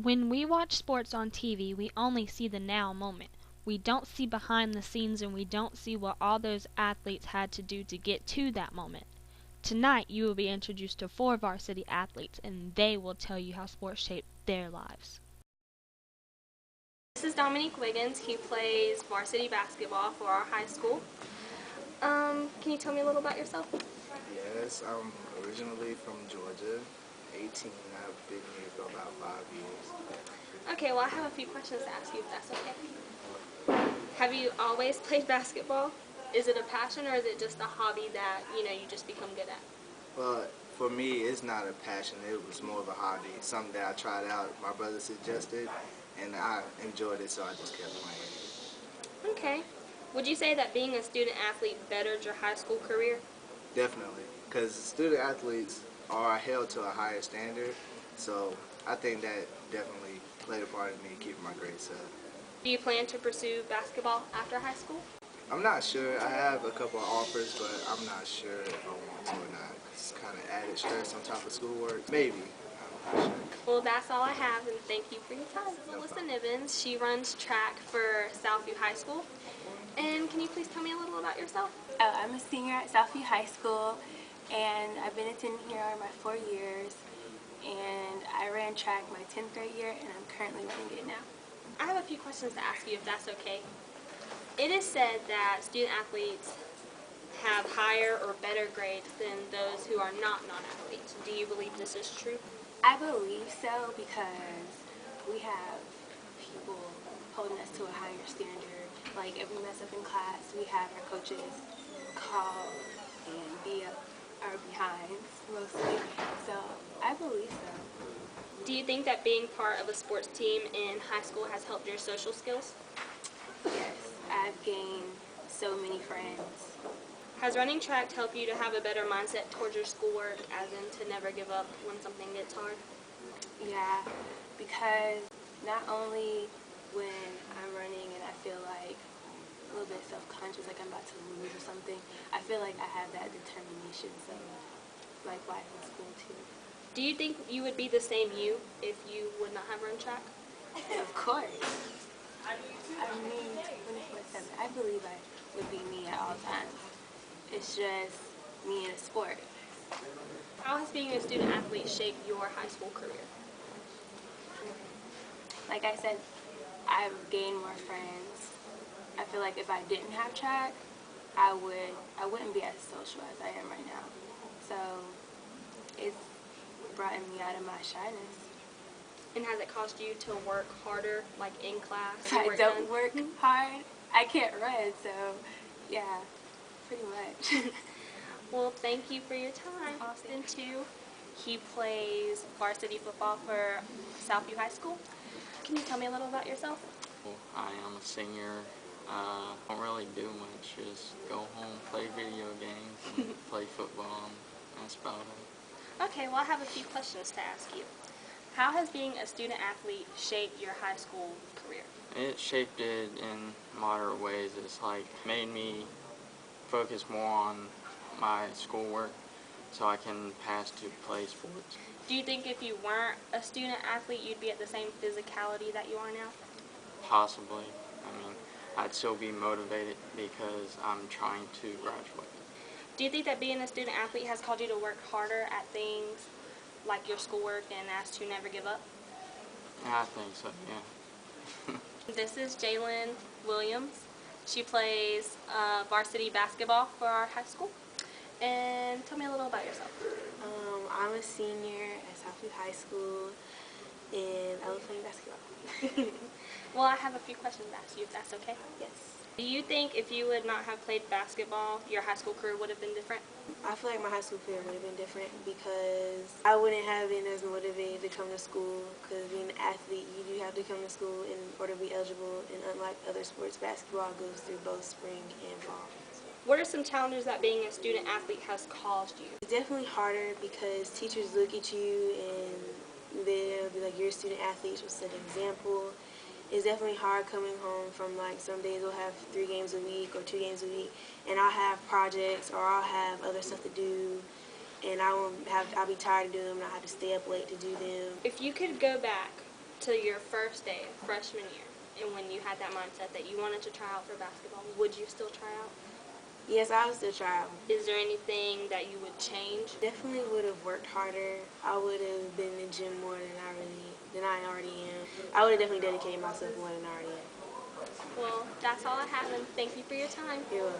When we watch sports on TV, we only see the now moment. We don't see behind the scenes and we don't see what all those athletes had to do to get to that moment. Tonight, you will be introduced to 4 varsity athletes and they will tell you how sports shaped their lives. This is Dominique Wiggins. He plays varsity basketball for our high school. Can you tell me a little about yourself? Yes, I'm originally from Georgia, 18. I've been here for about 5 years. Okay, well I have a few questions to ask you if that's okay. Have you always played basketball? Is it a passion or is it just a hobby that, you just become good at? Well, for me, it's not a passion. It was more of a hobby, something that I tried out. My brother suggested, and I enjoyed it, so I just kept playing. Okay. Would you say that being a student athlete bettered your high school career? Definitely, because student athletes are held to a higher standard, so I think that definitely played a part in me keeping my grades up. Do you plan to pursue basketball after high school? I'm not sure. I have a couple of offers, but I'm not sure if I want to or not. It's kind of added stress on top of schoolwork. Maybe. I'm not sure. Well, that's all I have, and thank you for your time. No Alyssa problem. Nibbins. She runs track for Southview High School. And can you please tell me a little about yourself? Oh, I'm a senior at Southview High School, and I've been attending here my 4 years, and I ran track my 10th grade year, and I'm currently running it now. I have a few questions to ask you, if that's okay. It is said that student athletes have higher or better grades than those who are not non-athletes. Do you believe this is true? I believe so because we have people holding us to a higher standard. Like if we mess up in class, we have our coaches call and be our behinds mostly. So I believe so. Do you think that being part of a sports team in high school has helped your social skills? Yes, I've gained so many friends. Has running track helped you to have a better mindset towards your schoolwork, as in to never give up when something gets hard? Yeah, because not only when I'm running and I feel like a little bit self-conscious, like I'm about to lose or something, I feel like I have that determination, so like life in school too. Do you think you would be the same you if you would not have run track? Of course. I mean, 24/7. I believe I would be me at all times. It's just me in a sport. How has being a student athlete shaped your high school career? Like I said, I've gained more friends. I feel like if I didn't have track, I wouldn't be as social as I am right now. So it's brought me out of my shyness. And has it caused you to work harder, like in class? If I don't work hard, I can't run, so yeah, pretty much. Well, thank you for your time. Austin, too. He plays varsity football for Southview High School. Can you tell me a little about yourself? I am a senior. Don't really do much. Just go home, play video games, and play football. And that's about it. Okay, well, I have a few questions to ask you. How has being a student athlete shaped your high school career? It shaped it in moderate ways. It's like made me focus more on my schoolwork so I can pass to play sports. Do you think if you weren't a student athlete, you'd be at the same physicality that you are now? Possibly. I mean, I'd still be motivated because I'm trying to graduate. Do you think that being a student athlete has caused you to work harder at things like your schoolwork and as to never give up? Yeah, I think so, yeah. This is Jalen Williams. She plays varsity basketball for our high school. And tell me a little about yourself. I'm a senior at Southview High School, and I love playing basketball. Well, I have a few questions to ask you, if that's okay. Yes. Do you think if you would not have played basketball, your high school career would have been different? I feel like my high school career would have been different because I wouldn't have been as motivated to come to school because being an athlete, you do have to come to school in order to be eligible, and unlike other sports, basketball goes through both spring and fall. What are some challenges that being a student athlete has caused you? It's definitely harder because teachers look at you and they'll be like, you're a student athlete, so set an example. It's definitely hard coming home from, like, some days we'll have 3 games a week or 2 games a week, and I'll have projects or I'll have other stuff to do, and I'll be tired of doing them and I'll have to stay up late to do them. If you could go back to your first day, freshman year, and when you had that mindset that you wanted to try out for basketball, would you still try out? Yes, I would still try out. Is there anything that you would change? Definitely would have worked harder. I would have been in the gym more than I already am. I would have definitely dedicated myself more than I already am. Well, that's all I have, and thank you for your time. You're welcome.